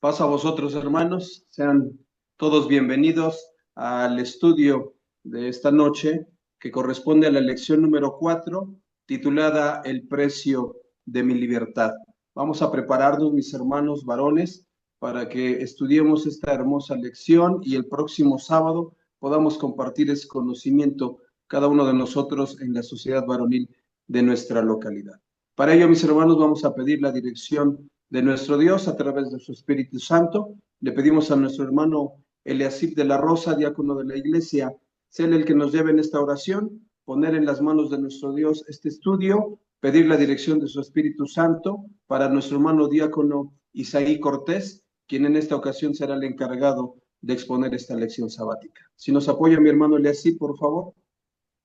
Paz a vosotros, hermanos. Sean todos bienvenidos al estudio de esta noche, que corresponde a la lección número 4, titulada El precio de mi libertad. Vamos a prepararnos, mis hermanos varones, para que estudiemos esta hermosa lección y el próximo sábado podamos compartir ese conocimiento cada uno de nosotros en la sociedad varonil de nuestra localidad. Para ello, mis hermanos, vamos a pedir la dirección de nuestro Dios a través de su Espíritu Santo. Le pedimos a nuestro hermano Eliasib de la Rosa, diácono de la iglesia, sea él el que nos lleve en esta oración, poner en las manos de nuestro Dios este estudio, pedir la dirección de su Espíritu Santo para nuestro hermano diácono Isaí Cortés, quien en esta ocasión será el encargado de exponer esta lección sabática. Si nos apoya mi hermano Eliasib, por favor.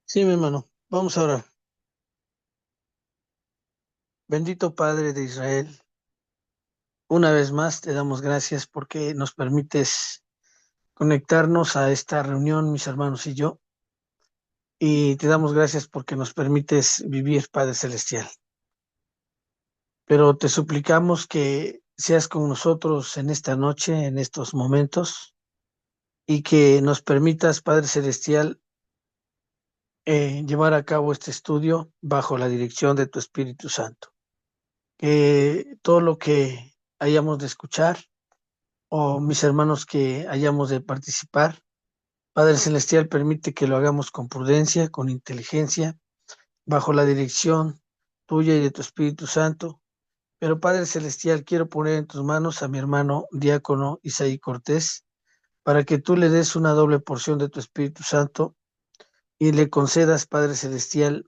Sí, mi hermano, vamos a orar. Bendito Padre de Israel, una vez más te damos gracias porque nos permites conectarnos a esta reunión, mis hermanos y yo, y te damos gracias porque nos permites vivir, Padre Celestial. Pero te suplicamos que seas con nosotros en esta noche, en estos momentos, y que nos permitas, Padre Celestial, llevar a cabo este estudio bajo la dirección de tu Espíritu Santo. Que todo lo que hayamos de escuchar, o mis hermanos que hayamos de participar, Padre Celestial, permite que lo hagamos con prudencia, con inteligencia, bajo la dirección tuya y de tu Espíritu Santo. Pero Padre Celestial, quiero poner en tus manos a mi hermano diácono Isaí Cortés, para que tú le des una doble porción de tu Espíritu Santo y le concedas, Padre Celestial,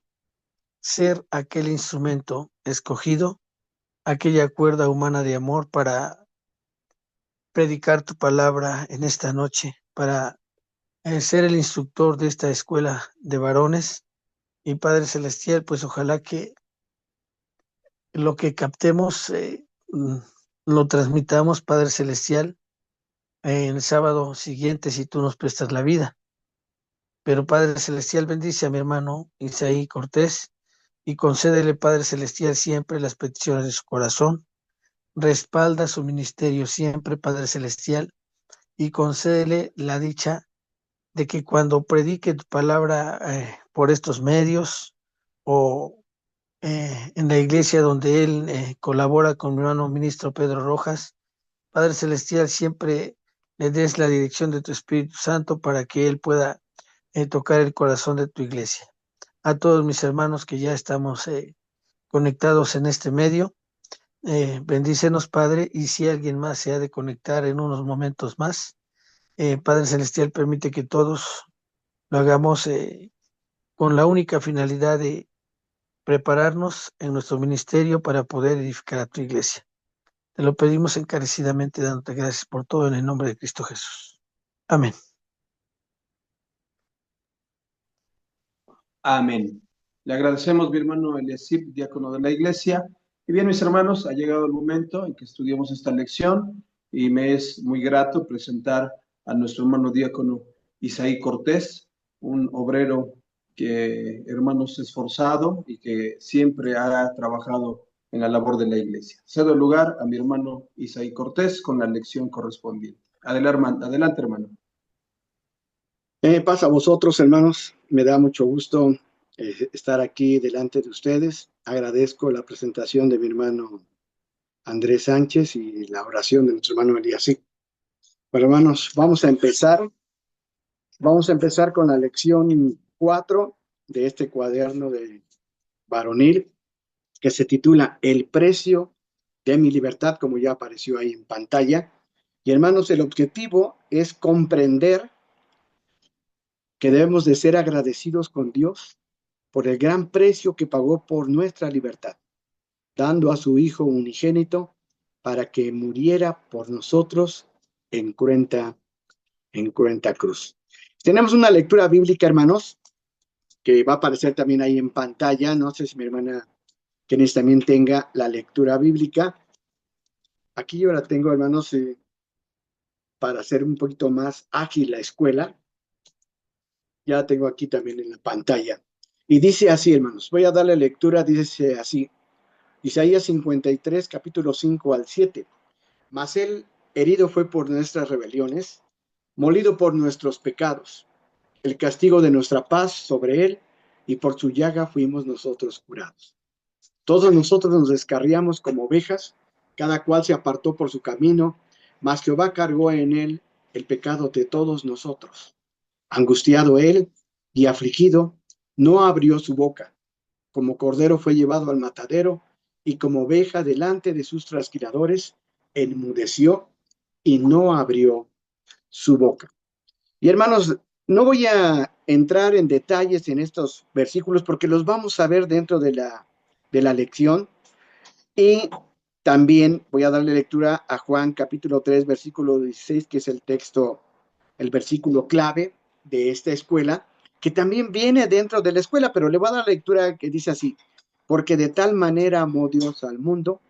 ser aquel instrumento escogido, aquella cuerda humana de amor para predicar tu palabra en esta noche, para ser el instructor de esta escuela de varones. Y Padre Celestial, pues ojalá que lo que captemos lo transmitamos, Padre Celestial, el sábado siguiente, si tú nos prestas la vida. Pero Padre Celestial, bendice a mi hermano Isaí Cortés y concédele, Padre Celestial, siempre las peticiones de su corazón. Respalda su ministerio siempre, Padre Celestial, y concédele la dicha de que cuando predique tu palabra por estos medios o en la iglesia donde él colabora con mi hermano ministro Pedro Rojas, Padre Celestial, siempre le des la dirección de tu Espíritu Santo para que él pueda tocar el corazón de tu iglesia. A todos mis hermanos que ya estamos conectados en este medio, bendícenos, Padre, y si alguien más se ha de conectar en unos momentos más, Padre Celestial, permite que todos lo hagamos con la única finalidad de prepararnos en nuestro ministerio para poder edificar a tu iglesia. Te lo pedimos encarecidamente, dándote gracias por todo en el nombre de Cristo Jesús. Amén. Amén. Le agradecemos, mi hermano Eliasib, diácono de la iglesia. Y bien, mis hermanos, ha llegado el momento en que estudiemos esta lección y me es muy grato presentar a nuestro hermano diácono Isaí Cortés, un obrero que, hermanos, esforzado y que siempre ha trabajado en la labor de la iglesia. Cedo el lugar a mi hermano Isaí Cortés con la lección correspondiente. Adelante, hermano. Paz a vosotros, hermanos. Me da mucho gusto estar aquí delante de ustedes. Agradezco la presentación de mi hermano Andrés Sánchez y la oración de nuestro hermano Eliasí. Bueno, hermanos, vamos a empezar. Vamos a empezar con la lección 4 de este cuaderno de varonil que se titula El precio de mi libertad, como ya apareció ahí en pantalla. Y hermanos, el objetivo es comprender que debemos de ser agradecidos con Dios por el gran precio que pagó por nuestra libertad, dando a su Hijo unigénito para que muriera por nosotros en cruenta cruz. Tenemos una lectura bíblica, hermanos, que va a aparecer también ahí en pantalla. No sé si mi hermana Kenis también tenga la lectura bíblica. Aquí yo la tengo, hermanos, para hacer un poquito más ágil la escuela. Ya la tengo aquí también en la pantalla. Y dice así, hermanos, voy a darle lectura, dice así, Isaías 53, capítulo 5 al 7. Mas él herido fue por nuestras rebeliones, molido por nuestros pecados. El castigo de nuestra paz sobre él, y por su llaga fuimos nosotros curados. Todos nosotros nos descarriamos como ovejas, cada cual se apartó por su camino, mas Jehová cargó en él el pecado de todos nosotros. Angustiado él y afligido, no abrió su boca. Como cordero fue llevado al matadero, y como oveja delante de sus trasquiladores, enmudeció y no abrió su boca. Y hermanos, no voy a entrar en detalles en estos versículos porque los vamos a ver dentro de la lección. Y también voy a darle lectura a Juan capítulo 3, versículo 16, que es el texto, el versículo clave de esta escuela, que también viene dentro de la escuela, pero le voy a dar lectura que dice así: porque de tal manera amó Dios al mundo,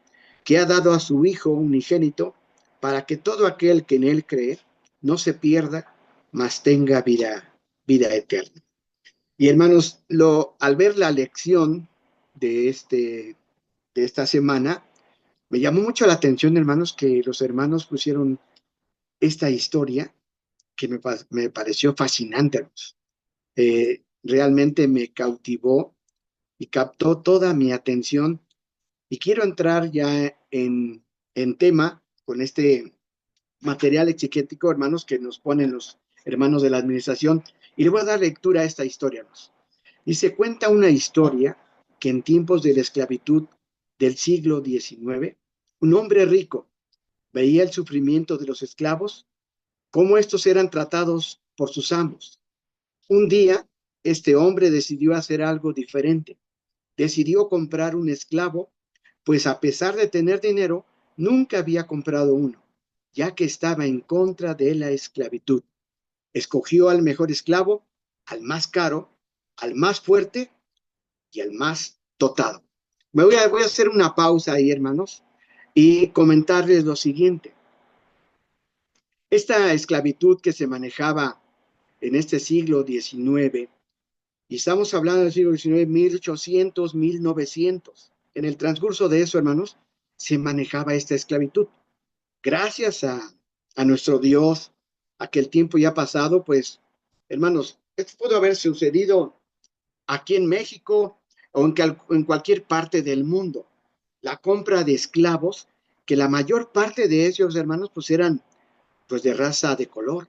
que ha dado a su Hijo unigénito, para que todo aquel que en él cree no se pierda, mas tenga vida eterna. Y hermanos, al ver la lección de esta semana, me llamó mucho la atención, hermanos, que los hermanos pusieron esta historia que me pareció fascinante, hermanos. Realmente me cautivó y captó toda mi atención. Y quiero entrar ya en tema con este material exegético, hermanos, que nos ponen los hermanos de la administración. Y le voy a dar lectura a esta historia, hermanos. Y se cuenta una historia que en tiempos de la esclavitud del siglo XIX, un hombre rico veía el sufrimiento de los esclavos, cómo estos eran tratados por sus amos. Un día, este hombre decidió hacer algo diferente. Decidió comprar un esclavo, pues a pesar de tener dinero, nunca había comprado uno, ya que estaba en contra de la esclavitud. Escogió al mejor esclavo, al más caro, al más fuerte y al más dotado. Voy a hacer una pausa ahí, hermanos, y comentarles lo siguiente. Esta esclavitud que se manejaba en este siglo XIX, y estamos hablando del siglo XIX, 1800, 1900, en el transcurso de eso, hermanos, se manejaba esta esclavitud. Gracias a nuestro Dios, a que el tiempo ya ha pasado, pues, hermanos, esto pudo haber sucedido aquí en México o en cualquier parte del mundo. La compra de esclavos, que la mayor parte de ellos, hermanos, pues eran pues de raza de color,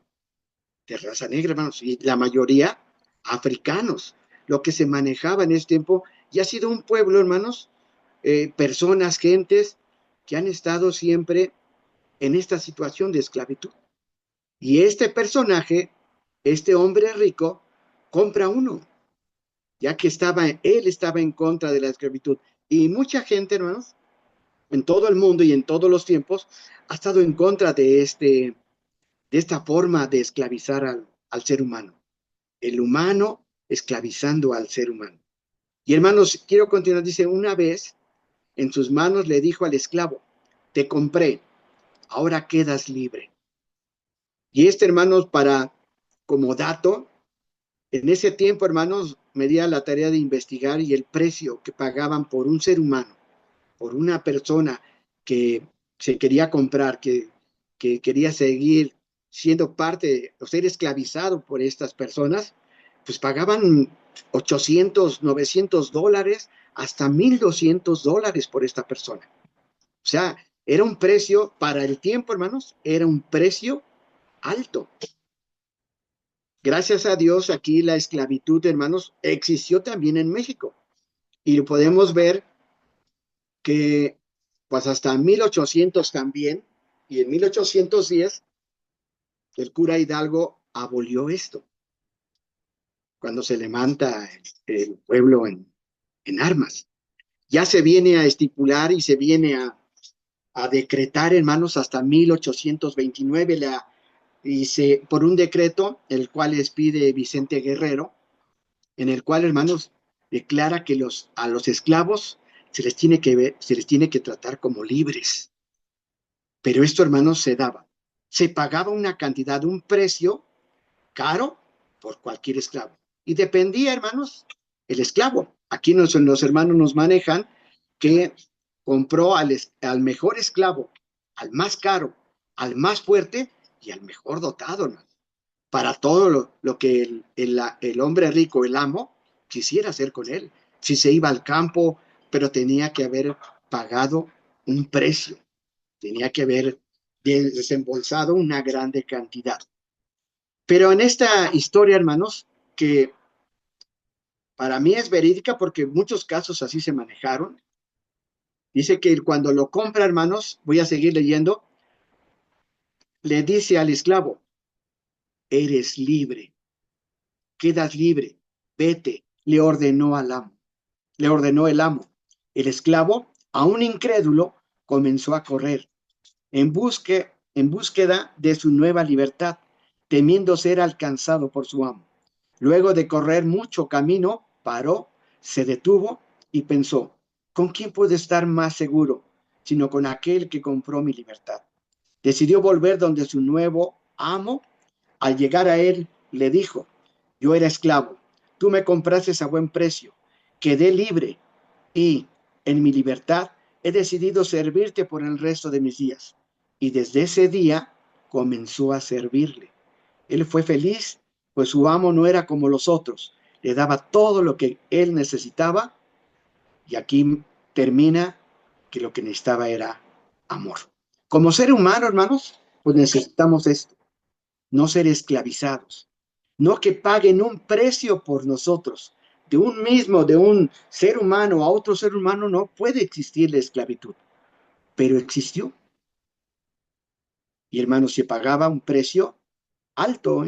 de raza negra, hermanos, y la mayoría africanos. Lo que se manejaba en ese tiempo, y ha sido un pueblo, hermanos, personas, gentes que han estado siempre en esta situación de esclavitud. Y este personaje, este hombre rico, compra uno, ya que él estaba en contra de la esclavitud. Y mucha gente, hermanos, en todo el mundo y en todos los tiempos, ha estado en contra de esta forma de esclavizar al ser humano. El humano esclavizando al ser humano. Y hermanos, quiero continuar, dice, una vez en sus manos le dijo al esclavo: te compré, ahora quedas libre. Y hermanos, como dato, en ese tiempo, hermanos, me di a la tarea de investigar, y el precio que pagaban por un ser humano, por una persona que se quería comprar, que quería seguir siendo parte o ser esclavizado por estas personas, pues pagaban 800, 900 dólares, hasta $1,200 por esta persona. O sea, era un precio, para el tiempo, hermanos, era un precio alto. Gracias a Dios, aquí la esclavitud, hermanos, existió también en México. Y podemos ver que, pues hasta 1800 también, y en 1810, el cura Hidalgo abolió esto, cuando se levanta el pueblo en armas. Ya se viene a estipular y se viene a decretar, hermanos, hasta 1829, por un decreto, el cual les pide Vicente Guerrero, en el cual, hermanos, declara que a los esclavos se les tiene que tratar como libres. Pero esto, hermanos, se pagaba una cantidad, un precio caro por cualquier esclavo. Y dependía, hermanos, el esclavo. Aquí los hermanos nos manejan que compró al mejor esclavo, al más caro, al más fuerte y al mejor dotado, hermano, para todo lo que el hombre rico, el amo, quisiera hacer con él. Si se iba al campo, pero tenía que haber pagado un precio, tenía que haber desembolsado una grande cantidad. Pero en esta historia, hermanos, que para mí es verídica porque en muchos casos así se manejaron, dice que cuando lo compra, hermanos, voy a seguir leyendo, le dice al esclavo, eres libre, quedas libre, vete, le ordenó el amo. El esclavo, aún incrédulo, comenzó a correr en búsqueda de su nueva libertad, temiendo ser alcanzado por su amo. Luego de correr mucho camino, paró, se detuvo y pensó, ¿con quién puedo estar más seguro, sino con aquel que compró mi libertad? Decidió volver donde su nuevo amo. Al llegar a él, le dijo, yo era esclavo, tú me compraste a buen precio, quedé libre y en mi libertad he decidido servirte por el resto de mis días. Y desde ese día comenzó a servirle. Él fue feliz, pues su amo no era como los otros, le daba todo lo que él necesitaba y aquí termina que lo que necesitaba era amor. Como ser humano, hermanos, pues necesitamos esto, no ser esclavizados, no que paguen un precio por nosotros. De un ser humano a otro ser humano no puede existir la esclavitud, pero existió. Y hermanos, se pagaba un precio alto,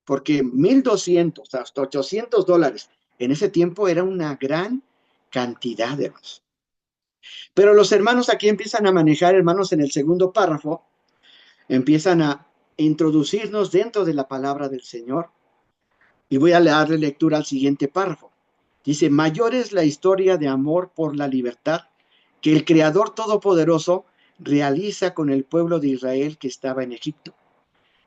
porque 1,200 hasta $800 en ese tiempo era una gran cantidad de hermanos. Pero los hermanos aquí empiezan a manejar, hermanos, en el segundo párrafo, empiezan a introducirnos dentro de la palabra del Señor. Y voy a darle lectura al siguiente párrafo. Dice, mayor es la historia de amor por la libertad que el Creador Todopoderoso realiza con el pueblo de Israel que estaba en Egipto,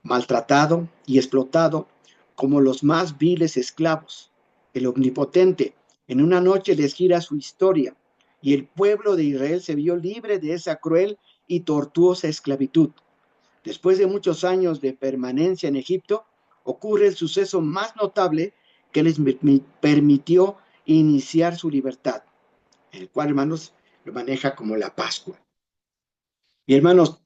maltratado y explotado como los más viles esclavos. El Omnipotente en una noche les gira su historia y el pueblo de Israel se vio libre de esa cruel y tortuosa esclavitud. Después de muchos años de permanencia en Egipto, ocurre el suceso más notable que les permitió iniciar su libertad, el cual, hermanos, lo maneja como la Pascua. Y hermanos,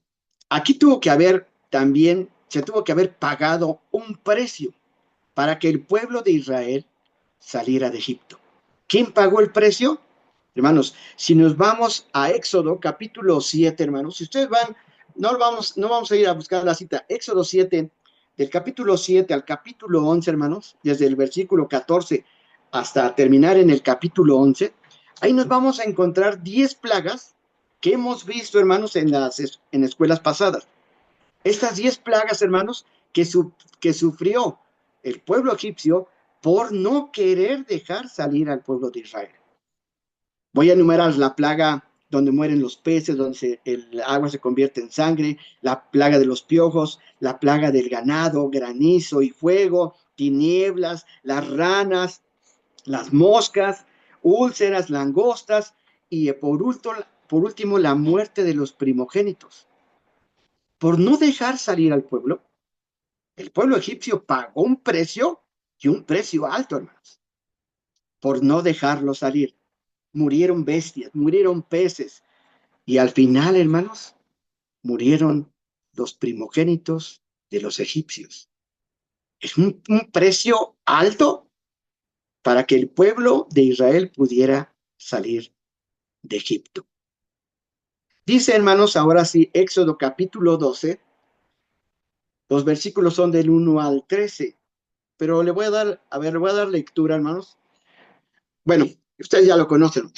aquí se tuvo que haber pagado un precio para que el pueblo de Israel saliera de Egipto. ¿Quién pagó el precio? Hermanos, si nos vamos a Éxodo capítulo 7, hermanos, si ustedes van, no vamos a ir a buscar la cita, Éxodo 7, del capítulo 7 al capítulo 11, hermanos, desde el versículo 14 hasta terminar en el capítulo 11, ahí nos vamos a encontrar 10 plagas que hemos visto, hermanos, en escuelas pasadas. Estas 10 plagas, hermanos, que sufrió el pueblo egipcio por no querer dejar salir al pueblo de Israel. Voy a enumerar la plaga donde mueren los peces, donde el agua se convierte en sangre, la plaga de los piojos, la plaga del ganado, granizo y fuego, tinieblas, las ranas, las moscas, úlceras, langostas y por último la muerte de los primogénitos. Por no dejar salir al pueblo, el pueblo egipcio pagó un precio y un precio alto, hermanos, por no dejarlo salir. Murieron bestias, murieron peces y al final, hermanos, murieron los primogénitos de los egipcios. Es un precio alto para que el pueblo de Israel pudiera salir de Egipto. Dice, hermanos, ahora sí, Éxodo capítulo 12, los versículos son del 1 al 13, pero le voy a dar lectura, hermanos. Bueno, ustedes ya lo conocen,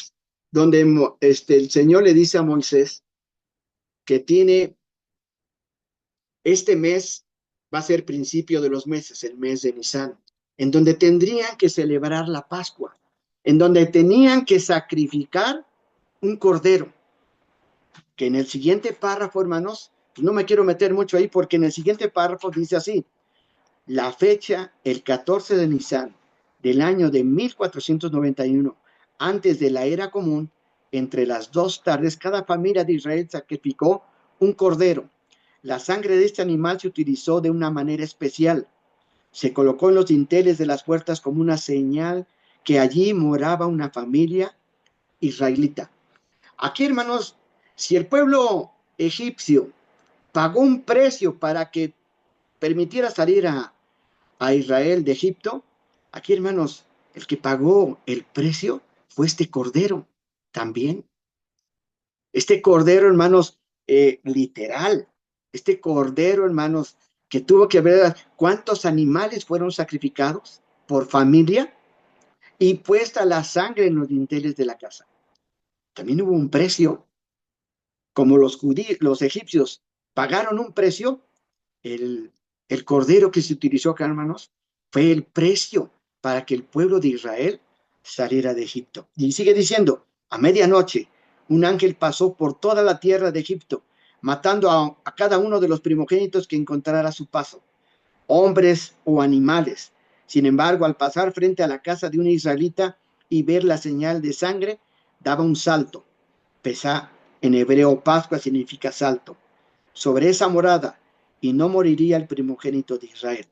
donde el Señor le dice a Moisés que este mes va a ser principio de los meses, el mes de Nisán, en donde tendrían que celebrar la Pascua, en donde tenían que sacrificar un cordero, que en el siguiente párrafo, hermanos, pues no me quiero meter mucho ahí porque en el siguiente párrafo dice así, la fecha, el 14 de Nisán del año de 1491, antes de la era común, entre las 2 tardes, cada familia de Israel sacrificó un cordero. La sangre de este animal se utilizó de una manera especial. Se colocó en los dinteles de las puertas como una señal que allí moraba una familia israelita. Aquí, hermanos, si el pueblo egipcio pagó un precio para que permitiera salir a Israel de Egipto, aquí, hermanos, el que pagó el precio fue este cordero también. Este cordero, hermanos, literal, este cordero, hermanos, que tuvo que ver cuántos animales fueron sacrificados por familia y puesta la sangre en los dinteles de la casa. También hubo un precio, como los egipcios pagaron un precio, el, el cordero que se utilizó acá, hermanos, fue el precio para que el pueblo de Israel saliera de Egipto. Y sigue diciendo, a medianoche, un ángel pasó por toda la tierra de Egipto, matando a cada uno de los primogénitos que encontrara a su paso, hombres o animales. Sin embargo, al pasar frente a la casa de un israelita y ver la señal de sangre, daba un salto. Pesá, en hebreo, Pascua significa salto. Sobre esa morada, y no moriría el primogénito de Israel.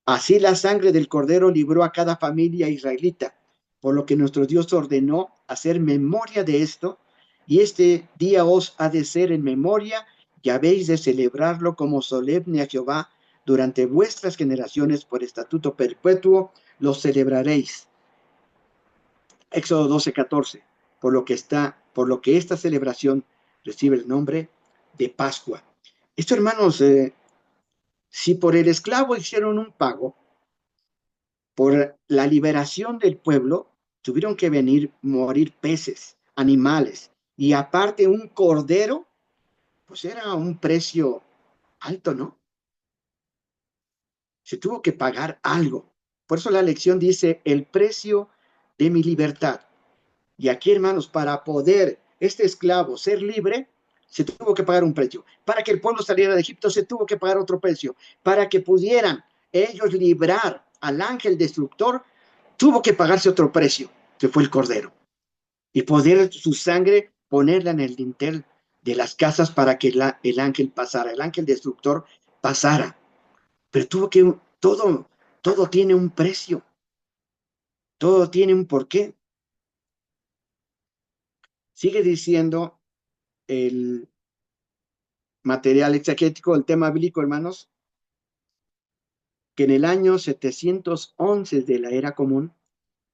Así la sangre del cordero libró a cada familia israelita, por lo que nuestro Dios ordenó hacer memoria de esto, y este día os ha de ser en memoria, y habéis de celebrarlo como solemne a Jehová durante vuestras generaciones por estatuto perpetuo, lo celebraréis. Éxodo 12:14, por lo que esta celebración recibe el nombre de Pascua. Esto, hermanos, si por el esclavo hicieron un pago, por la liberación del pueblo, tuvieron que venir, morir peces, animales, y aparte un cordero, pues era un precio alto, ¿no? Se tuvo que pagar algo. Por eso la lección dice, el precio de mi libertad. Y aquí, hermanos, para poder este esclavo ser libre, se tuvo que pagar un precio. Para que el pueblo saliera de Egipto, se tuvo que pagar otro precio. Para que pudieran ellos librar al ángel destructor, tuvo que pagarse otro precio, que fue el cordero. Y poder su sangre ponerla en el dintel de las casas para que el ángel pasara, el ángel destructor pasara. Pero tuvo que, todo tiene un precio, todo tiene un porqué. Sigue diciendo el material exegético, el tema bíblico, hermanos, que en el año 711 de la era común,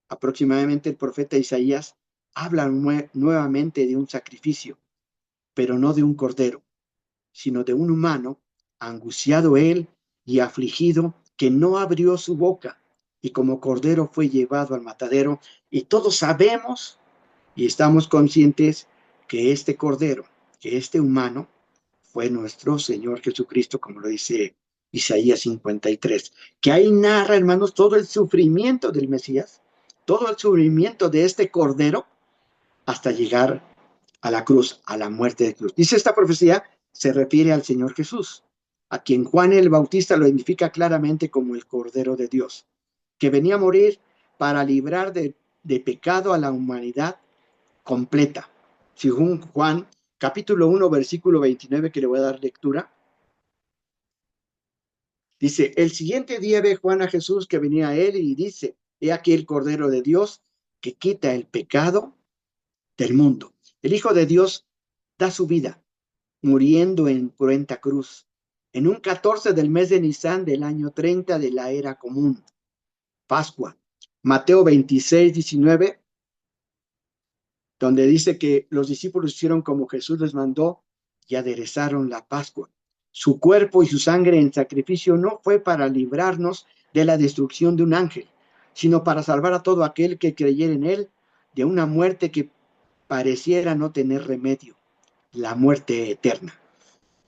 aproximadamente el profeta Isaías habla nuevamente de un sacrificio, pero no de un cordero, sino de un humano, angustiado él y afligido, que no abrió su boca, y como cordero fue llevado al matadero, y todos sabemos y estamos conscientes que este cordero, que este humano, fue nuestro Señor Jesucristo, como lo dice Isaías 53, que ahí narra, hermanos, todo el sufrimiento del Mesías, todo el sufrimiento de este cordero, hasta llegar a la cruz, a la muerte de cruz. Dice esta profecía, se refiere al Señor Jesús, a quien Juan el Bautista lo identifica claramente como el Cordero de Dios, que venía a morir para librar de pecado a la humanidad completa. Según Juan, capítulo 1, versículo 29, que le voy a dar lectura, dice, el siguiente día ve Juan a Jesús que venía a él y dice, he aquí el Cordero de Dios que quita el pecado del mundo. El Hijo de Dios da su vida, muriendo en cruenta cruz, en un 14 del mes de Nisan del año 30 de la era común, Pascua. Mateo 26:19, donde dice que los discípulos hicieron como Jesús les mandó y aderezaron la Pascua. Su cuerpo y su sangre en sacrificio no fue para librarnos de la destrucción de un ángel, sino para salvar a todo aquel que creyera en él de una muerte que pareciera no tener remedio, la muerte eterna.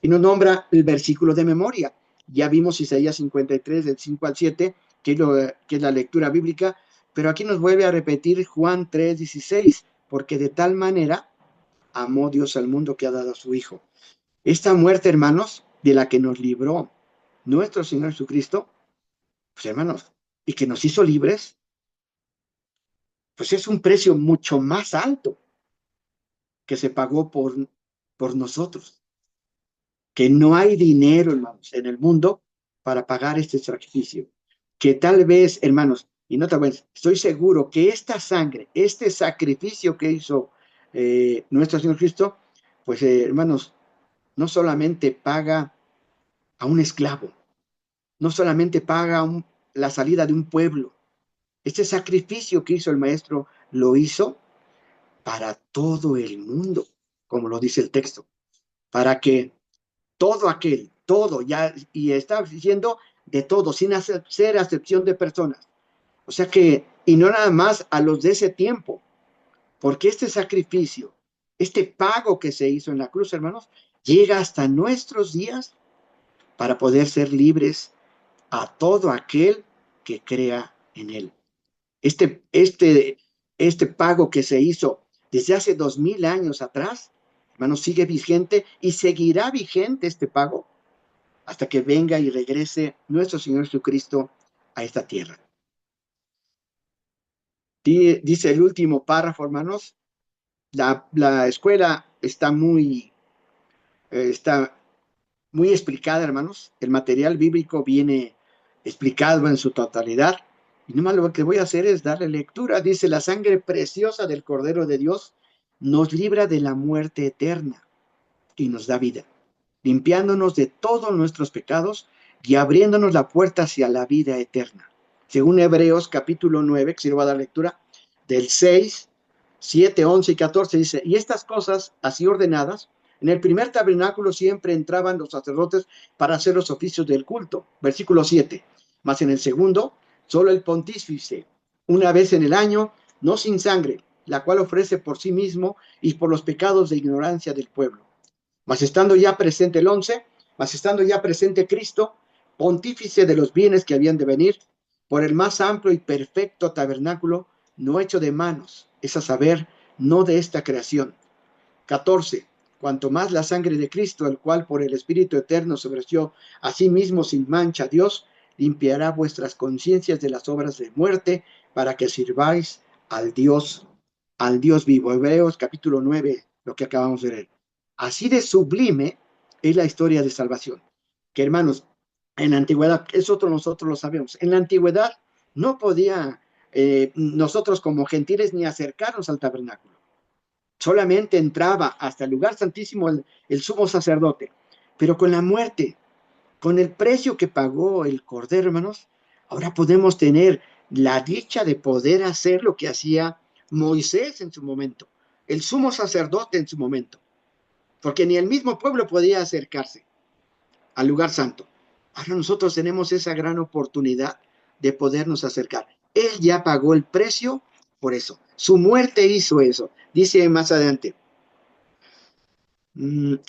Y nos nombra el versículo de memoria. Ya vimos Isaías 53, del 5 al 7, que es la lectura bíblica, pero aquí nos vuelve a repetir Juan 3:16, porque de tal manera amó Dios al mundo que ha dado a su Hijo. Esta muerte, hermanos, de la que nos libró nuestro Señor Jesucristo, pues hermanos, y que nos hizo libres, pues es un precio mucho más alto que se pagó por nosotros. que no hay dinero, hermanos, en el mundo para pagar este sacrificio. Que tal vez, hermanos, y no tal vez, estoy seguro que esta sangre, este sacrificio que hizo nuestro Señor Cristo, pues hermanos, no solamente paga a un esclavo, no solamente paga la salida de un pueblo. Este sacrificio que hizo el Maestro lo hizo para todo el mundo, como lo dice el texto, para que todo aquel, todo, ya, y está diciendo de todo, sin hacer acepción de personas. O sea que, y no nada más a los de ese tiempo, porque este sacrificio, este pago que se hizo en la cruz, hermanos, llega hasta nuestros días para poder ser libres a todo aquel que crea en él. Este pago que se hizo desde hace 2000 años atrás, hermanos, sigue vigente y seguirá vigente este pago hasta que venga y regrese nuestro Señor Jesucristo a esta tierra. Dice el último párrafo, hermanos, la escuela está muy explicada, hermanos. El material bíblico viene explicado en su totalidad. Y nomás lo que voy a hacer es darle lectura. Dice, la sangre preciosa del Cordero de Dios nos libra de la muerte eterna y nos da vida, limpiándonos de todos nuestros pecados y abriéndonos la puerta hacia la vida eterna. Según Hebreos capítulo 9, que sirva a dar lectura, del 6, 7, 11 y 14, dice, y estas cosas así ordenadas, en el primer tabernáculo siempre entraban los sacerdotes para hacer los oficios del culto. Versículo 7, mas en el segundo, solo el pontífice, una vez en el año, no sin sangre, la cual ofrece por sí mismo y por los pecados de ignorancia del pueblo. Mas estando ya presente el 11, mas estando ya presente Cristo, pontífice de los bienes que habían de venir, por el más amplio y perfecto tabernáculo, no hecho de manos, es a saber, no de esta creación. 14. Cuanto más la sangre de Cristo, el cual por el Espíritu Eterno se ofreció a sí mismo sin mancha a Dios, limpiará vuestras conciencias de las obras de muerte, para que sirváis al Dios vivo. Hebreos capítulo 9, lo que acabamos de leer. Así de sublime es la historia de salvación. Que hermanos, en la antigüedad, nosotros lo sabemos, en la antigüedad no podía nosotros como gentiles ni acercarnos al tabernáculo. Solamente entraba hasta el lugar santísimo el sumo sacerdote. Pero con la muerte, con el precio que pagó el Cordero, hermanos, ahora podemos tener la dicha de poder hacer lo que hacía Moisés en su momento, el sumo sacerdote en su momento, porque ni el mismo pueblo podía acercarse al lugar santo. Ahora nosotros tenemos esa gran oportunidad de podernos acercar. Él ya pagó el precio por eso. Su muerte hizo eso. Dice más adelante,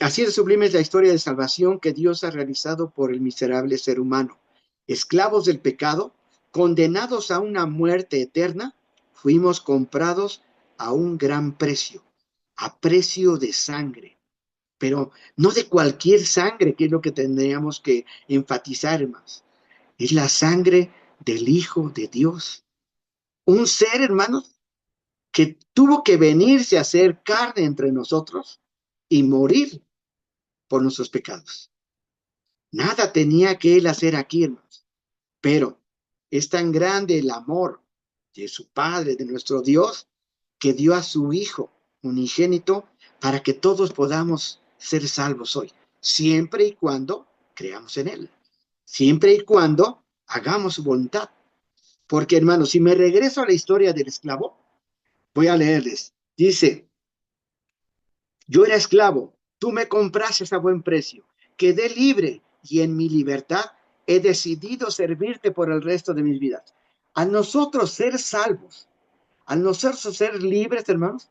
así de sublime es la historia de salvación que Dios ha realizado por el miserable ser humano. Esclavos del pecado, condenados a una muerte eterna, fuimos comprados a un gran precio, a precio de sangre, pero no de cualquier sangre, que es lo que tendríamos que enfatizar más. Es la sangre del Hijo de Dios. Un ser, hermanos, que tuvo que venirse a hacer carne entre nosotros y morir por nuestros pecados. Nada tenía que él hacer aquí, hermanos. Pero es tan grande el amor de su Padre, de nuestro Dios, que dio a su Hijo unigénito para que todos podamos ser salvos hoy, siempre y cuando creamos en Él, siempre y cuando hagamos su voluntad. Porque, hermanos, si me regreso a la historia del esclavo, voy a leerles. Dice, yo era esclavo, tú me compraste a buen precio, quedé libre y en mi libertad he decidido servirte por el resto de mis vidas. A nosotros ser salvos, a nosotros ser libres, hermanos,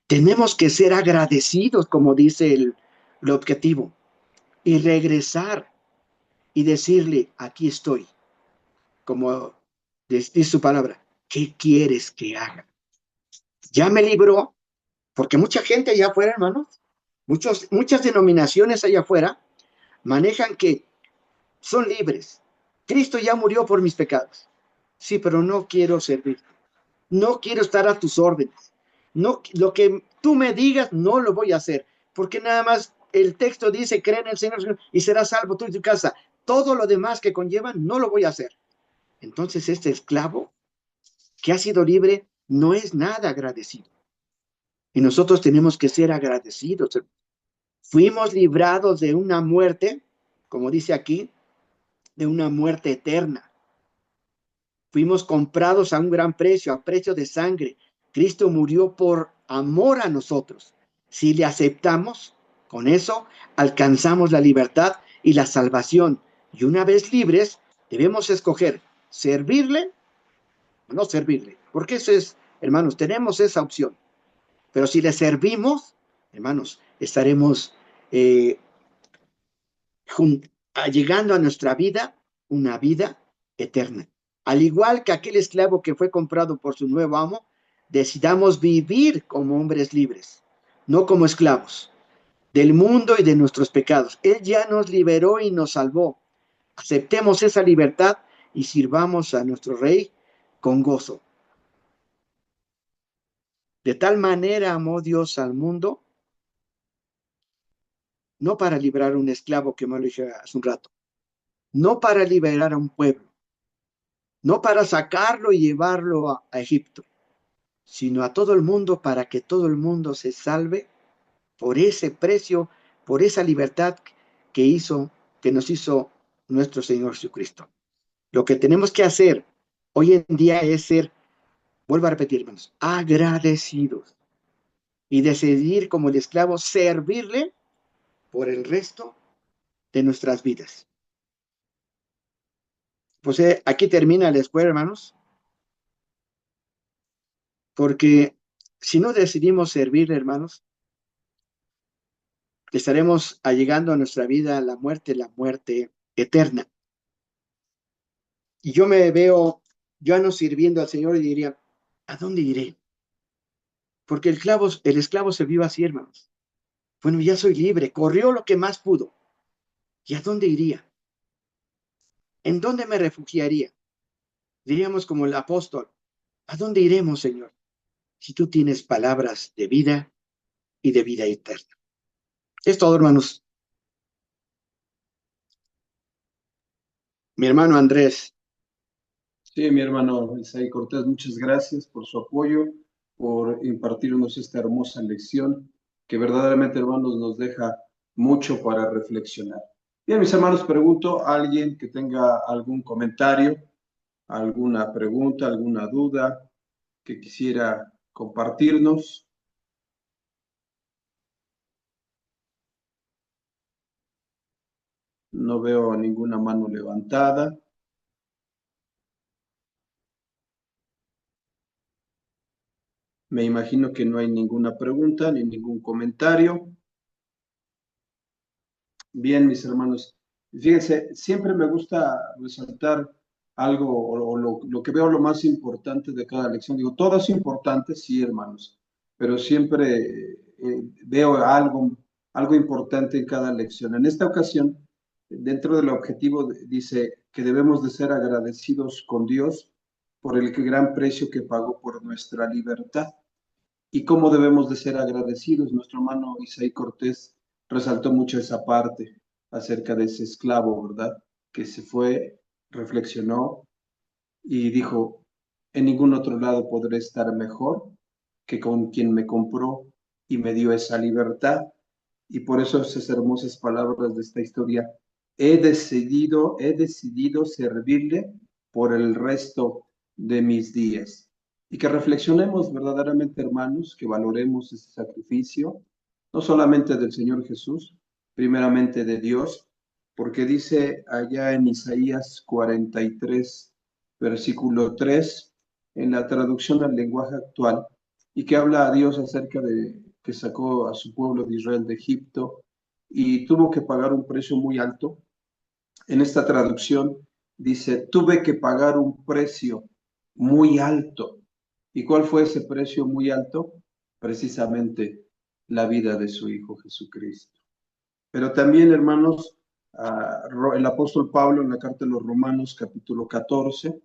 tenemos que ser agradecidos, como dice el objetivo, y regresar y decirle, aquí estoy, como dice su palabra, ¿qué quieres que haga? Ya me libró, porque mucha gente allá afuera, hermanos, muchas denominaciones allá afuera manejan que son libres. Cristo ya murió por mis pecados. Sí, pero no quiero servirte. No quiero estar a tus órdenes. No, lo que tú me digas no lo voy a hacer, porque nada más el texto dice, cree en el Señor y serás salvo tú y tu casa. Todo lo demás que conllevan, no lo voy a hacer. Entonces este esclavo que ha sido libre no es nada agradecido. Y nosotros tenemos que ser agradecidos. Fuimos librados de una muerte, como dice aquí, de una muerte eterna. Fuimos comprados a un gran precio, a precio de sangre. Cristo murió por amor a nosotros. Si le aceptamos, con eso alcanzamos la libertad y la salvación. Y una vez libres, debemos escoger servirle o no servirle. Porque eso es, hermanos, tenemos esa opción. Pero si le servimos, hermanos, estaremos llegando a nuestra vida una vida eterna. Al igual que aquel esclavo que fue comprado por su nuevo amo, decidamos vivir como hombres libres, no como esclavos del mundo y de nuestros pecados. Él ya nos liberó y nos salvó. Aceptemos esa libertad y sirvamos a nuestro Rey con gozo. De tal manera amó Dios al mundo, no para liberar a un esclavo, que me lo dije hace un rato, no para liberar a un pueblo, no para sacarlo y llevarlo a Egipto, sino a todo el mundo para que todo el mundo se salve por ese precio, por esa libertad que nos hizo nuestro Señor Jesucristo. Lo que tenemos que hacer hoy en día es ser, vuelvo a repetir, hermanos, agradecidos y decidir como el esclavo servirle por el resto de nuestras vidas. Pues aquí termina la escuela, hermanos, porque si no decidimos servirle, hermanos, estaremos allegando a nuestra vida la muerte eterna. Y yo me veo ya no sirviendo al Señor y diría, ¿a dónde iré? Porque el esclavo se vio así, hermanos. Bueno, ya soy libre, corrió lo que más pudo. ¿Y a dónde iría? ¿En dónde me refugiaría? Diríamos como el apóstol, ¿a dónde iremos, Señor? Si tú tienes palabras de vida y de vida eterna. Es todo, hermanos. Mi hermano Andrés. Sí, mi hermano Isaí Cortés, muchas gracias por su apoyo, por impartirnos esta hermosa lección que verdaderamente, hermanos, nos deja mucho para reflexionar. Bien, mis hermanos, pregunto a alguien que tenga algún comentario, alguna pregunta, alguna duda que quisiera compartirnos. No veo ninguna mano levantada. Me imagino que no hay ninguna pregunta ni ningún comentario. Bien, mis hermanos, fíjense, siempre me gusta resaltar algo o lo que veo lo más importante de cada lección. Digo, todo es importante, sí, hermanos, pero siempre veo algo importante en cada lección. En esta ocasión, dentro del objetivo, dice que debemos de ser agradecidos con Dios por el gran precio que pagó por nuestra libertad. ¿Y cómo debemos de ser agradecidos? Nuestro hermano Isaí Cortés resaltó mucho esa parte acerca de ese esclavo, ¿verdad? Que se fue, reflexionó y dijo, en ningún otro lado podré estar mejor que con quien me compró y me dio esa libertad. Y por eso esas hermosas palabras de esta historia, he decidido servirle por el resto de mis días. Y que reflexionemos verdaderamente, hermanos, que valoremos ese sacrificio, no solamente del Señor Jesús, primeramente de Dios, porque dice allá en Isaías 43, versículo 3, en la traducción al lenguaje actual, y que habla a Dios acerca de que sacó a su pueblo de Israel de Egipto y tuvo que pagar un precio muy alto. En esta traducción dice, tuve que pagar un precio muy alto. ¿Y cuál fue ese precio muy alto? Precisamente la vida de su Hijo Jesucristo. Pero también, hermanos, el apóstol Pablo en la carta de los Romanos, capítulo 14,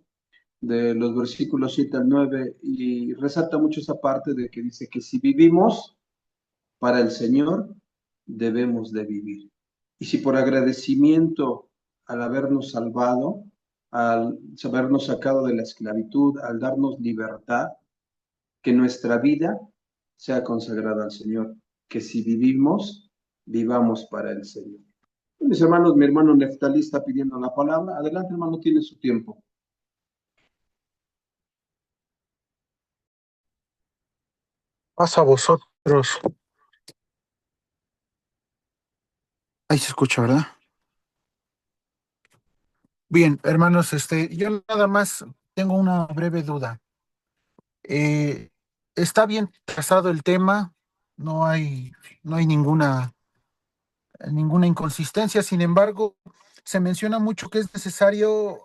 de los versículos 7 al 9, y resalta mucho esa parte de que dice que si vivimos para el Señor, debemos de vivir. Y si por agradecimiento al habernos salvado, al habernos sacado de la esclavitud, al darnos libertad, que nuestra vida sea consagrada al Señor, que si vivimos, vivamos para el Señor. Mis hermanos, mi hermano Neftalí está pidiendo la palabra. Adelante, hermano, tiene su tiempo. Pasa a vosotros. Ahí se escucha, ¿verdad? Bien, hermanos, yo nada más tengo una breve duda. Eh, Está bien trazado el tema, no hay, no hay ninguna inconsistencia. Sin embargo, se menciona mucho que es necesario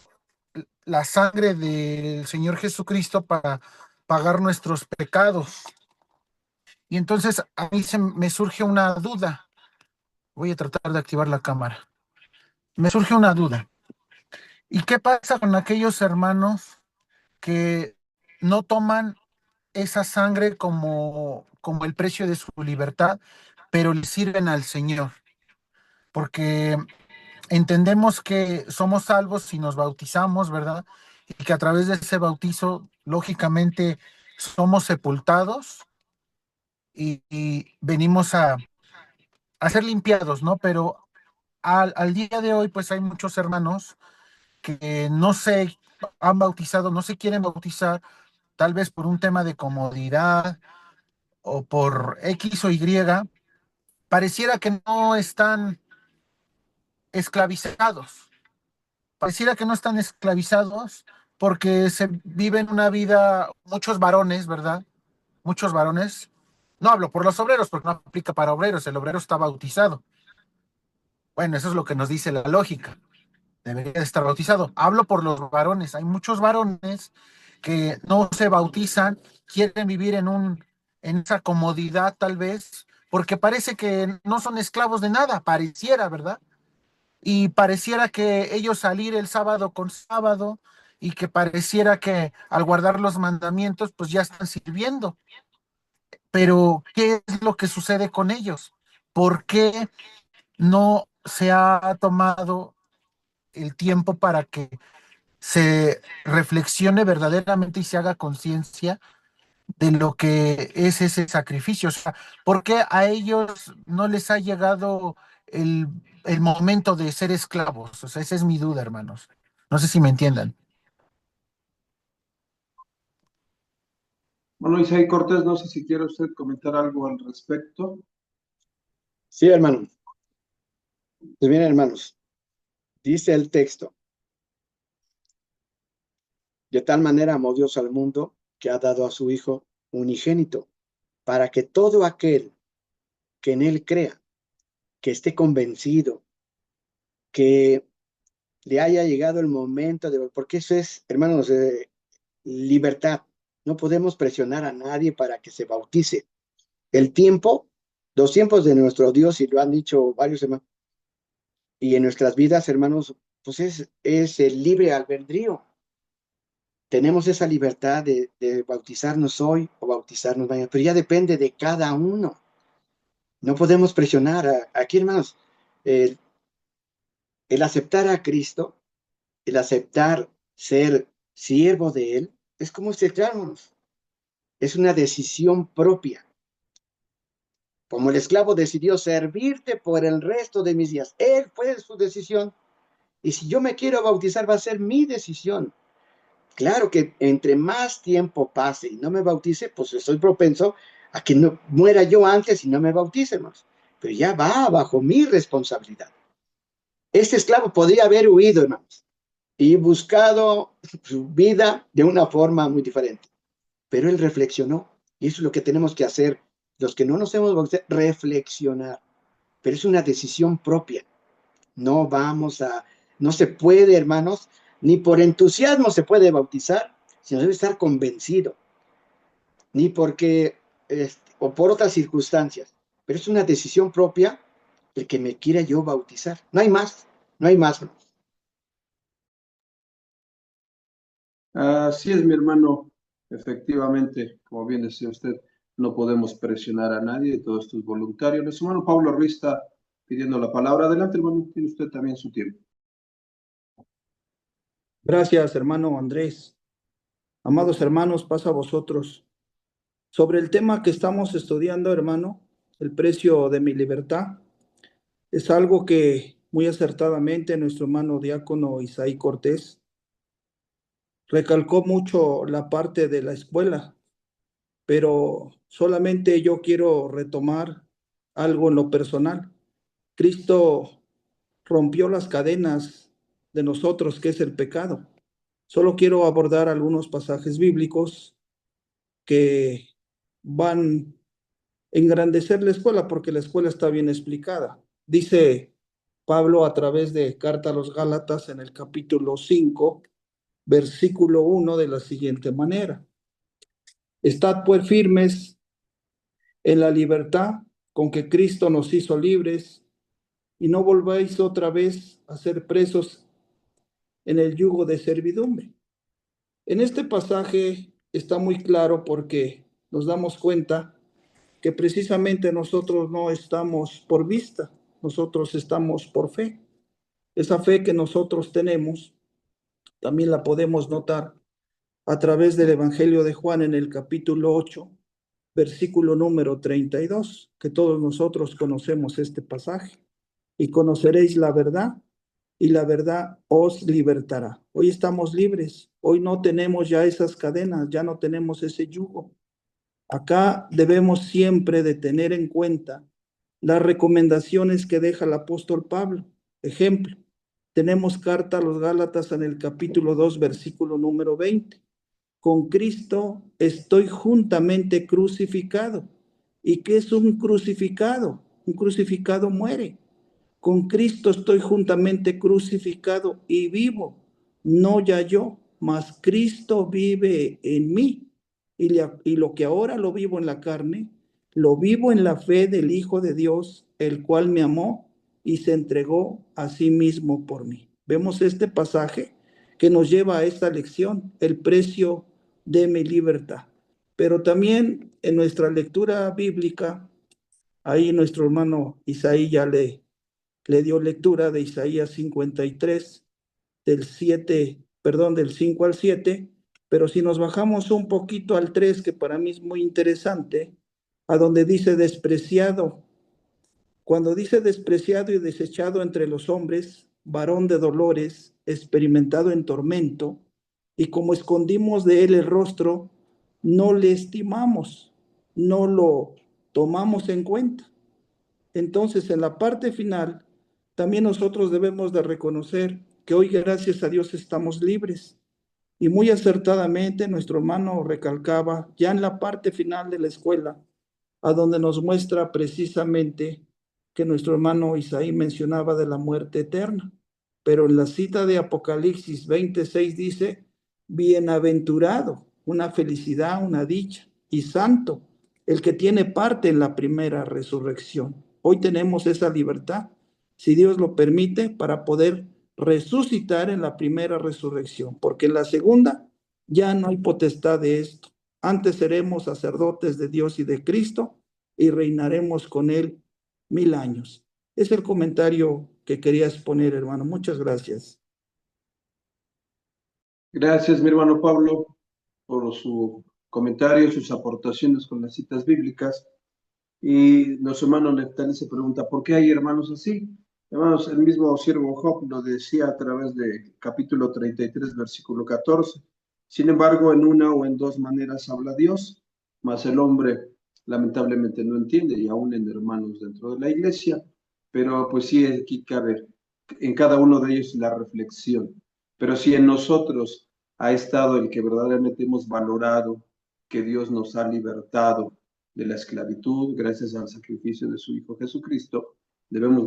la sangre del Señor Jesucristo para pagar nuestros pecados. Y entonces a mí me surge una duda. Voy a tratar de activar la cámara. Me surge una duda. ¿Y qué pasa con aquellos hermanos que no toman esa sangre como el precio de su libertad, pero le sirven al Señor? Porque entendemos que somos salvos si nos bautizamos, ¿verdad? Y que a través de ese bautizo, lógicamente, somos sepultados y venimos a ser limpiados, ¿no? Pero al día de hoy, pues hay muchos hermanos que no se han bautizado, no se quieren bautizar, tal vez por un tema de comodidad o por X o Y, pareciera que no están esclavizados, pareciera que no están esclavizados porque se viven una vida, muchos varones, ¿verdad? Muchos varones, no hablo por los obreros porque no aplica para obreros, el obrero está bautizado. Bueno, eso es lo que nos dice la lógica. Debería de estar bautizado. Hablo por los varones. Hay muchos varones que no se bautizan, quieren vivir en esa comodidad tal vez, porque parece que no son esclavos de nada, pareciera, ¿verdad? Y pareciera que ellos salir el sábado con sábado y que pareciera que al guardar los mandamientos, pues ya están sirviendo. Pero, ¿qué es lo que sucede con ellos? ¿Por qué no se ha tomado el tiempo para que se reflexione verdaderamente y se haga conciencia de lo que es ese sacrificio? O sea, ¿por qué a ellos no les ha llegado el, el momento de ser esclavos? O sea, esa es mi duda, hermanos. No sé si me entiendan. Bueno, Isaí Cortés, no sé si quiere usted comentar algo al respecto. Sí, hermano. Pues bien, hermanos, dice el texto, de tal manera amó Dios al mundo que ha dado a su Hijo unigénito, para que todo aquel que en él crea, que esté convencido, que le haya llegado el momento de, porque eso es, hermanos, libertad. No podemos presionar a nadie para que se bautice. El tiempo, los tiempos de nuestro Dios, y lo han dicho varios hermanos, y en nuestras vidas, hermanos, pues es el libre albedrío. Tenemos esa libertad de bautizarnos hoy o bautizarnos mañana, pero ya depende de cada uno. No podemos presionar. Aquí, hermanos, el, el aceptar a Cristo, el aceptar ser siervo de Él, es como hermanos, es una decisión propia. Como el esclavo decidió servirte por el resto de mis días, él fue su decisión. Y si yo me quiero bautizar, va a ser mi decisión. Claro que entre más tiempo pase y no me bautice, pues estoy propenso a que no muera yo antes y no me bautice más. Pero ya va bajo mi responsabilidad. Este esclavo podría haber huido, hermanos, y buscado su vida de una forma muy diferente. Pero él reflexionó, y eso es lo que tenemos que hacer los que no nos hemos bautizado, reflexionar. Pero es una decisión propia. No vamos a, no se puede, hermanos, ni por entusiasmo se puede bautizar, sino debe estar convencido, ni porque, o por otras circunstancias. Pero es una decisión propia el que me quiera yo bautizar. No hay más, no hay más. Así es, mi hermano, efectivamente, como bien decía usted, no podemos presionar a nadie, todo esto es voluntario. Nuestro hermano Pablo Ruiz está pidiendo la palabra. Adelante, hermano, tiene usted también su tiempo. Gracias, hermano Andrés. Amados hermanos, pasa a vosotros. Sobre el tema que estamos estudiando, hermano, el precio de mi libertad, es algo que muy acertadamente nuestro hermano diácono Isaí Cortés recalcó mucho la parte de la escuela, pero solamente yo quiero retomar algo en lo personal. Cristo rompió las cadenas de nosotros, que es el pecado. Solo quiero abordar algunos pasajes bíblicos que van a engrandecer la escuela, porque la escuela está bien explicada. Dice Pablo a través de Carta a los Gálatas en el capítulo 5, versículo 1, de la siguiente manera: Estad pues firmes en la libertad con que Cristo nos hizo libres, y no volváis otra vez a ser presos en el yugo de servidumbre. En este pasaje está muy claro, porque nos damos cuenta que precisamente nosotros no estamos por vista, nosotros estamos por fe. Esa fe que nosotros tenemos también la podemos notar a través del Evangelio de Juan en el capítulo 8, versículo número 32, que todos nosotros conocemos este pasaje. Y conoceréis la verdad, y la verdad os libertará. Hoy estamos libres, hoy no tenemos ya esas cadenas, ya no tenemos ese yugo. Acá debemos siempre de tener en cuenta las recomendaciones que deja el apóstol Pablo. Ejemplo, tenemos carta a los Gálatas en el capítulo 2, versículo número 20. Con Cristo estoy juntamente crucificado. ¿Y qué es un crucificado? Un crucificado muere. Con Cristo estoy juntamente crucificado y vivo, no ya yo, mas Cristo vive en mí. Y lo que ahora lo vivo en la carne, lo vivo en la fe del Hijo de Dios, el cual me amó y se entregó a sí mismo por mí. Vemos este pasaje que nos lleva a esta lección, el precio de mi libertad. Pero también en nuestra lectura bíblica, ahí nuestro hermano Isaí ya le dio lectura de Isaías 53, del 5 al 7, pero si nos bajamos un poquito al 3, que para mí es muy interesante, a donde dice despreciado. Cuando dice despreciado y desechado entre los hombres, varón de dolores, experimentado en tormento, y como escondimos de él el rostro, no le estimamos, no lo tomamos en cuenta. Entonces, en la parte final, también nosotros debemos de reconocer que hoy, gracias a Dios, estamos libres. Y muy acertadamente nuestro hermano recalcaba ya en la parte final de la escuela, a donde nos muestra precisamente que nuestro hermano Isaí mencionaba de la muerte eterna. Pero en la cita de Apocalipsis 26 dice: bienaventurado, una felicidad, una dicha, y santo, el que tiene parte en la primera resurrección. Hoy tenemos esa libertad, si Dios lo permite, para poder resucitar en la primera resurrección, porque en la segunda ya no hay potestad de esto. Antes seremos sacerdotes de Dios y de Cristo y reinaremos con Él 1000 años. Es el comentario que quería exponer, hermano. Muchas gracias. Gracias, mi hermano Pablo, por su comentario, sus aportaciones con las citas bíblicas. Y nuestro hermano Neftali se pregunta, ¿por qué hay hermanos así? Hermanos, el mismo siervo Job lo decía a través de capítulo 33, versículo 14. Sin embargo, en una o en dos maneras habla Dios, mas el hombre lamentablemente no entiende, y aún en hermanos dentro de la iglesia. Pero pues sí, aquí cabe en cada uno de ellos la reflexión. Pero si en nosotros ha estado el que verdaderamente hemos valorado que Dios nos ha libertado de la esclavitud gracias al sacrificio de su Hijo Jesucristo, debemos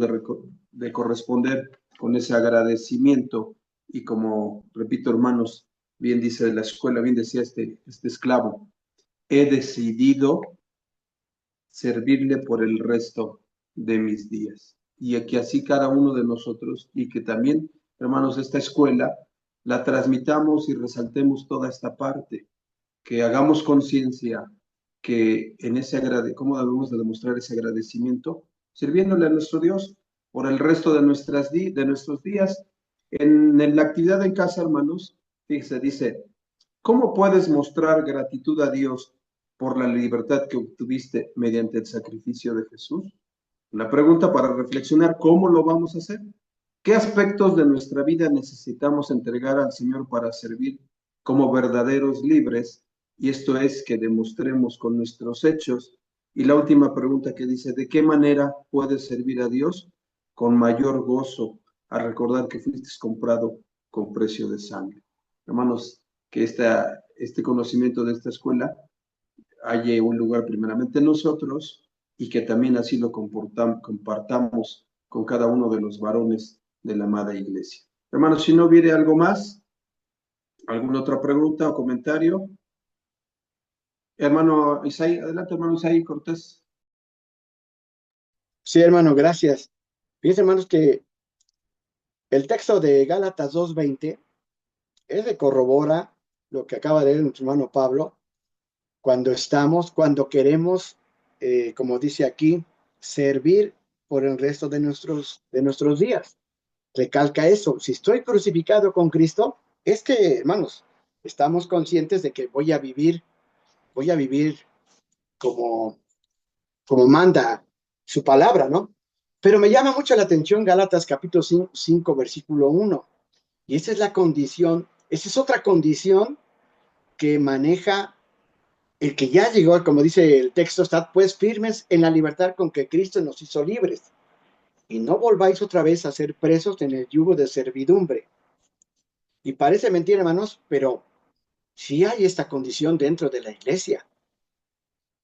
de corresponder con ese agradecimiento. Y como, repito, hermanos, bien dice la escuela, bien decía este esclavo, he decidido servirle por el resto de mis días. Y que así cada uno de nosotros, y que también, hermanos, esta escuela la transmitamos y resaltemos toda esta parte, que hagamos conciencia que en cómo debemos de demostrar ese agradecimiento, sirviéndole a nuestro Dios por el resto de nuestros días. En la actividad en casa, hermanos, fíjese, dice, ¿cómo puedes mostrar gratitud a Dios por la libertad que obtuviste mediante el sacrificio de Jesús? Una pregunta para reflexionar, ¿cómo lo vamos a hacer? ¿Qué aspectos de nuestra vida necesitamos entregar al Señor para servir como verdaderos libres? Y esto es que demostremos con nuestros hechos. Y la última pregunta que dice, ¿de qué manera puedes servir a Dios? Con mayor gozo, a recordar que fuiste comprado con precio de sangre. Hermanos, que este conocimiento de esta escuela haya un lugar primeramente en nosotros y que también así lo compartamos con cada uno de los varones de la amada iglesia. Hermanos, si no hubiere algo más, ¿alguna otra pregunta o comentario? Hermano Isaí, adelante, hermano Isaí Cortés. Sí, hermano, gracias. Fíjense, hermanos, que el texto de Gálatas 2:20 es de corrobora lo que acaba de leer nuestro hermano Pablo, cuando queremos, como dice aquí, servir por el resto de nuestros días. Recalca eso. Si estoy crucificado con Cristo, es que, hermanos, estamos conscientes de que voy a vivir como, como manda su palabra, ¿no? Pero me llama mucho la atención Gálatas capítulo 5, versículo 1. Y esa es otra condición que maneja el que ya llegó, como dice el texto, estad pues firmes en la libertad con que Cristo nos hizo libres. Y no volváis otra vez a ser presos en el yugo de servidumbre. Y parece mentira, hermanos, pero sí hay esta condición dentro de la iglesia,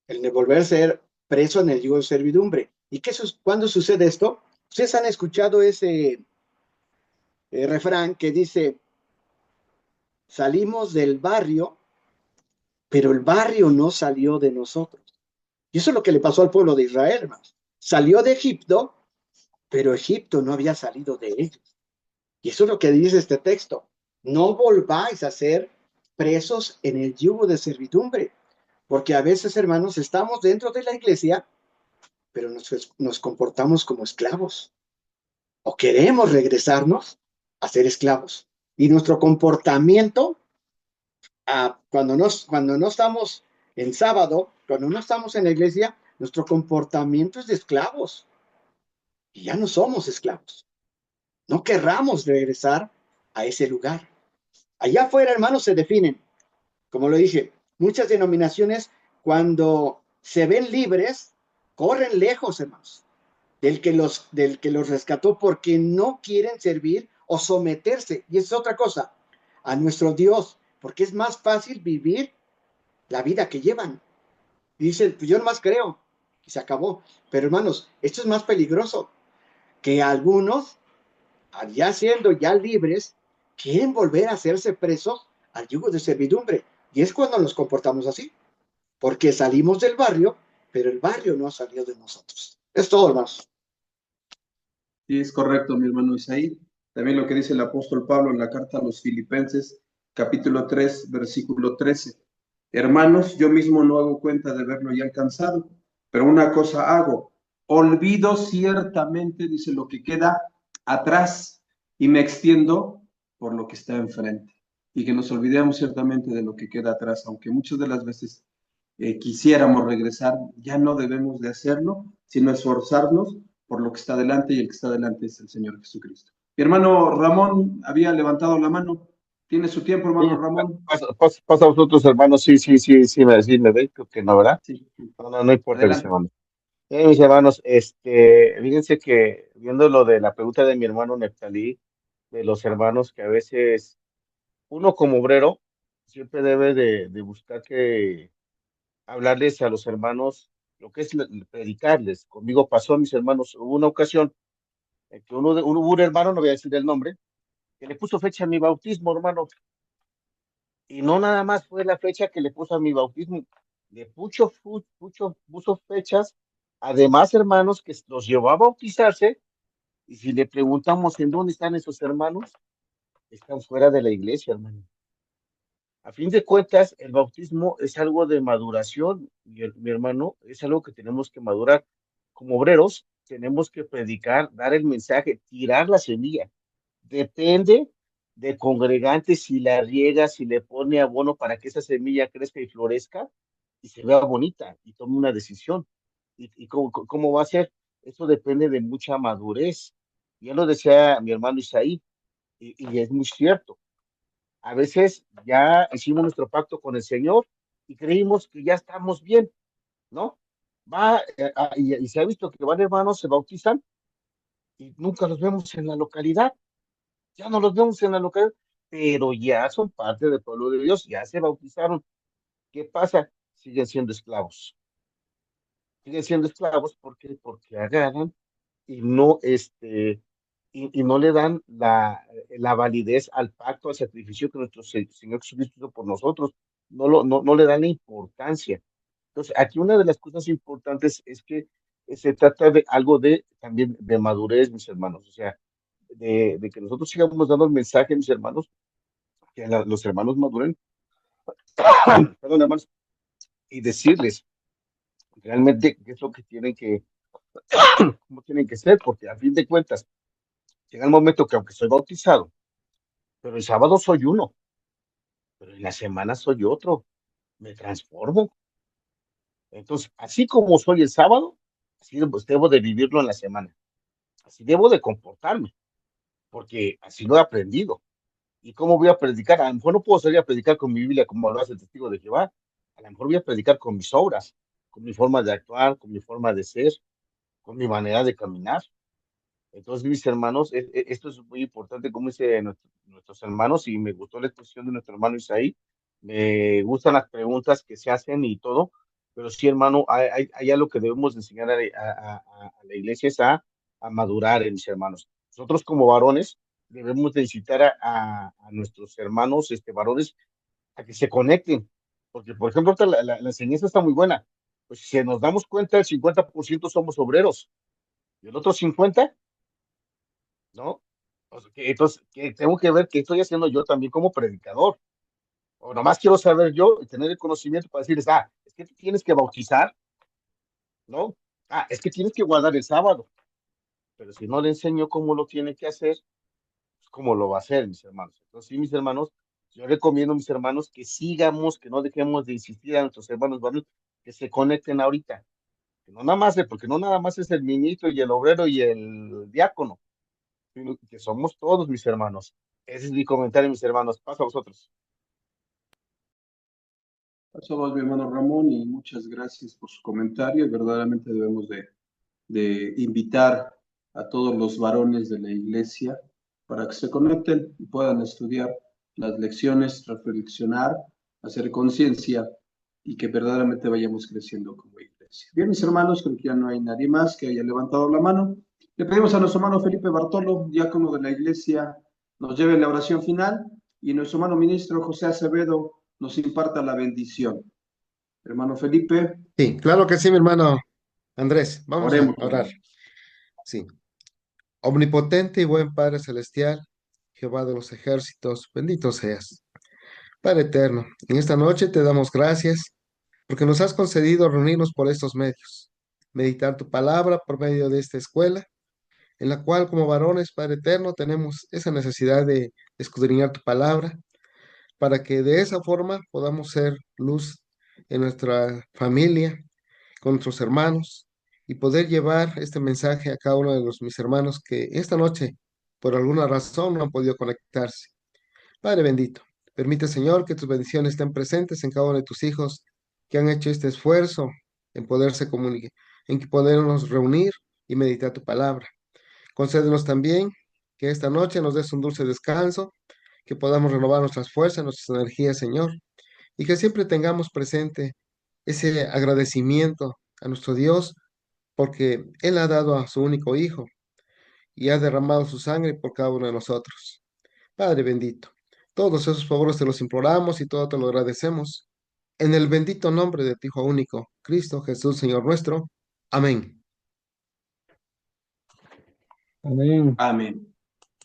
el de volver a ser preso en el yugo de servidumbre. ¿Y cuándo sucede esto? Ustedes han escuchado ese refrán que dice, salimos del barrio, pero el barrio no salió de nosotros. Y eso es lo que le pasó al pueblo de Israel, hermanos. Salió de Egipto, pero Egipto no había salido de ellos. Y eso es lo que dice este texto. No volváis a ser presos en el yugo de servidumbre, porque a veces, hermanos, estamos dentro de la iglesia, pero nos comportamos como esclavos, o queremos regresarnos a ser esclavos. Y nuestro comportamiento, cuando no estamos en sábado, cuando no estamos en la iglesia, nuestro comportamiento es de esclavos. Y ya no somos esclavos. No querramos regresar a ese lugar. Allá afuera, hermanos, se definen. Como lo dije, muchas denominaciones, cuando se ven libres, corren lejos, hermanos, del que los rescató porque no quieren servir o someterse. Y es otra cosa, a nuestro Dios, porque es más fácil vivir la vida que llevan. Y dicen, pues yo nomás creo, y se acabó. Pero hermanos, esto es más peligroso, que algunos, ya siendo ya libres, quieren volver a hacerse presos al yugo de servidumbre. Y es cuando nos comportamos así, porque salimos del barrio, pero el barrio no ha salido de nosotros. Es todo, hermanos. Sí, es correcto, mi hermano Isaí. También lo que dice el apóstol Pablo en la carta a los Filipenses, capítulo 3, versículo 13. Hermanos, yo mismo no hago cuenta de haberlo ya alcanzado, pero una cosa hago, olvido ciertamente, dice, lo que queda atrás y me extiendo por lo que está enfrente. Y que nos olvidemos ciertamente de lo que queda atrás, aunque muchas de las veces quisiéramos regresar, ya no debemos de hacerlo, sino esforzarnos por lo que está delante, y el que está delante es el Señor Jesucristo. Mi hermano Ramón había levantado la mano. ¿Tiene su tiempo, hermano Ramón? Pasa a vosotros, hermanos. Sí, me veis, creo que no, ¿verdad? Sí. No importa, mis Adelante. hermanos. Mis hermanos, fíjense que viendo lo de la pregunta de mi hermano Neftalí, de los hermanos que a veces uno como obrero siempre debe de buscar que hablarles a los hermanos lo que es predicarles. Conmigo pasó, mis hermanos, hubo una ocasión en que hubo un hermano, no voy a decir el nombre, que le puso fecha a mi bautismo, hermano. Y no nada más fue la fecha que le puso a mi bautismo, le puso fechas, además, hermanos, que los llevó a bautizarse, y si le preguntamos en dónde están esos hermanos, están fuera de la iglesia, hermano. A fin de cuentas, el bautismo es algo de maduración, mi hermano, es algo que tenemos que madurar. Como obreros, tenemos que predicar, dar el mensaje, tirar la semilla. Depende de congregante si la riega, si le pone abono para que esa semilla crezca y florezca y se vea bonita y tome una decisión. ¿Y cómo va a ser? Eso depende de mucha madurez. Ya lo decía mi hermano Isaí, y es muy cierto. A veces ya hicimos nuestro pacto con el Señor y creímos que ya estamos bien, ¿no? Y se ha visto que van hermanos, se bautizan y nunca los vemos en la localidad, ya no los vemos en la localidad, pero ya son parte del pueblo de Dios, ya se bautizaron. ¿Qué pasa? Siguen siendo esclavos. Siguen siendo esclavos porque agarran y no, y no le dan la validez al pacto, al sacrificio que nuestro Señor Jesucristo hizo por nosotros. No le dan la importancia. Entonces, aquí una de las cosas importantes es que se trata de algo de también de madurez, mis hermanos. O sea, de que nosotros sigamos dando el mensaje, mis hermanos, que los hermanos maduren, perdón, hermanos, y decirles realmente qué es lo que cómo tienen que ser, porque a fin de cuentas, llega el momento que aunque soy bautizado, pero el sábado soy uno, pero en la semana soy otro, me transformo. Entonces, así como soy el sábado, así debo de vivirlo en la semana, así debo de comportarme, porque así lo he aprendido. ¿Y cómo voy a predicar? A lo mejor no puedo salir a predicar con mi Biblia como lo hace el testigo de Jehová, a lo mejor voy a predicar con mis obras, con mi forma de actuar, con mi forma de ser, con mi manera de caminar. Entonces, mis hermanos, esto es muy importante, como dice nuestros hermanos, y me gustó la exposición de nuestro hermano Isaí. Me gustan las preguntas que se hacen y todo, pero sí, hermano, hay algo que debemos enseñar a la iglesia, es a madurar, mis hermanos. Nosotros como varones debemos de incitar a nuestros hermanos, varones, a que se conecten, porque, por ejemplo, ahorita la enseñanza está muy buena. Pues si nos damos cuenta, el 50% somos obreros, y el otro 50%, ¿no? O sea, entonces, que tengo que ver qué estoy haciendo yo también como predicador. O nomás quiero saber yo y tener el conocimiento para decirles, es que tienes que bautizar, ¿no? Es que tienes que guardar el sábado. Pero si no le enseño cómo lo tiene que hacer, pues cómo lo va a hacer, mis hermanos. Entonces, sí, mis hermanos, yo recomiendo, mis hermanos, que sigamos, que no dejemos de insistir a nuestros hermanos varones que se conecten ahorita. Que no nada más, porque no nada más es el ministro y el obrero y el diácono, sino que somos todos, mis hermanos. Ese es mi comentario, mis hermanos. Paso a vosotros. Paso a vos, mi hermano Ramón, y muchas gracias por su comentario. Verdaderamente debemos de invitar a todos los varones de la iglesia para que se conecten y puedan estudiar las lecciones, reflexionar, hacer conciencia y que verdaderamente vayamos creciendo como iglesia. Bien, mis hermanos, creo que ya no hay nadie más que haya levantado la mano. Le pedimos a nuestro hermano Felipe Bartolo, diácono de la iglesia, nos lleve la oración final y nuestro hermano ministro José Acevedo nos imparta la bendición. Hermano Felipe. Sí, claro que sí, mi hermano Andrés. Vamos a Oremos. orar. Sí. Omnipotente y buen Padre Celestial, Jehová de los ejércitos, bendito seas. Padre eterno, en esta noche te damos gracias porque nos has concedido reunirnos por estos medios, meditar tu palabra por medio de esta escuela, en la cual como varones, Padre eterno, tenemos esa necesidad de escudriñar tu palabra, para que de esa forma podamos ser luz en nuestra familia, con nuestros hermanos, y poder llevar este mensaje a cada uno de mis hermanos que esta noche, por alguna razón, no han podido conectarse. Padre bendito, permite, Señor, que tus bendiciones estén presentes en cada uno de tus hijos que han hecho este esfuerzo en poderse comunicar, en podernos reunir y meditar tu palabra. Concédenos también que esta noche nos des un dulce descanso, que podamos renovar nuestras fuerzas, nuestras energías, Señor, y que siempre tengamos presente ese agradecimiento a nuestro Dios, porque Él ha dado a su único Hijo y ha derramado su sangre por cada uno de nosotros. Padre bendito, todos esos favores te los imploramos y todo te lo agradecemos. En el bendito nombre de tu Hijo único, Cristo Jesús, Señor nuestro. Amén. Amén. Amén.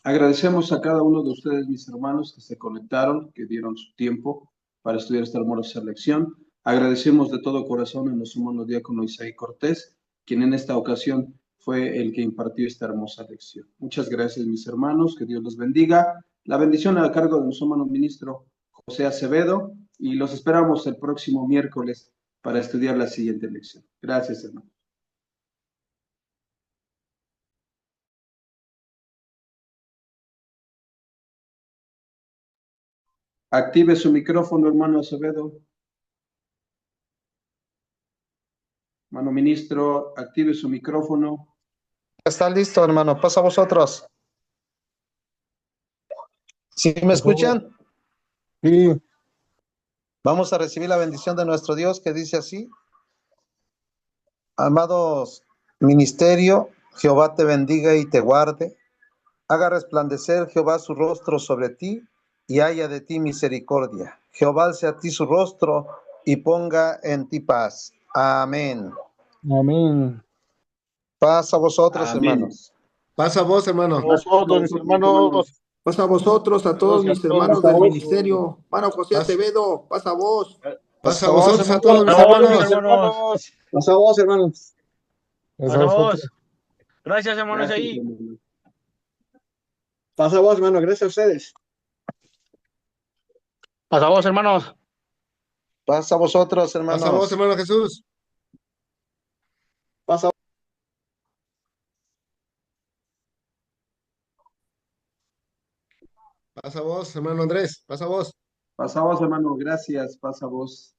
Agradecemos a cada uno de ustedes, mis hermanos, que se conectaron, que dieron su tiempo para estudiar esta hermosa lección. Agradecemos de todo corazón a nuestro hermano diácono Isaí Cortés, quien en esta ocasión fue el que impartió esta hermosa lección. Muchas gracias, mis hermanos, que Dios los bendiga. La bendición a cargo de nuestro hermano ministro José Acevedo, y los esperamos el próximo miércoles para estudiar la siguiente lección. Gracias, hermano. Active su micrófono, hermano Acevedo. Hermano ministro, active su micrófono. Está listo, hermano. Pasa a vosotros. ¿Sí me escuchan? Sí. Vamos a recibir la bendición de nuestro Dios, que dice así: amados ministerio, Jehová te bendiga y te guarde. Haga resplandecer Jehová su rostro sobre ti y haya de ti misericordia. Jehová alce a ti su rostro y ponga en ti paz. Amén. Amén. Paz a vosotros, Amén. hermanos. Pasa vos, hermano. Nosotros, mis hermanos. Pasa a vosotros, a todos mis hermanos del ministerio. Hermano José Pasa. Acevedo, pasa a vos. Pasa a vosotros, a todos mis Pasa a vos, hermanos. hermanos. Pasa a vos, hermanos. Pasa a vosotros. Gracias, hermanos, Gracias, ahí. hermano. Pasa a vos, hermano. Gracias a ustedes. Pasa a vos, hermanos. Paz a vosotros, hermanos. Pasa a vos, hermano Jesús. Pasa a Pasa a vos, hermano Andrés. Pasa a vos. Pasa vos, hermano. Gracias. Pasa vos.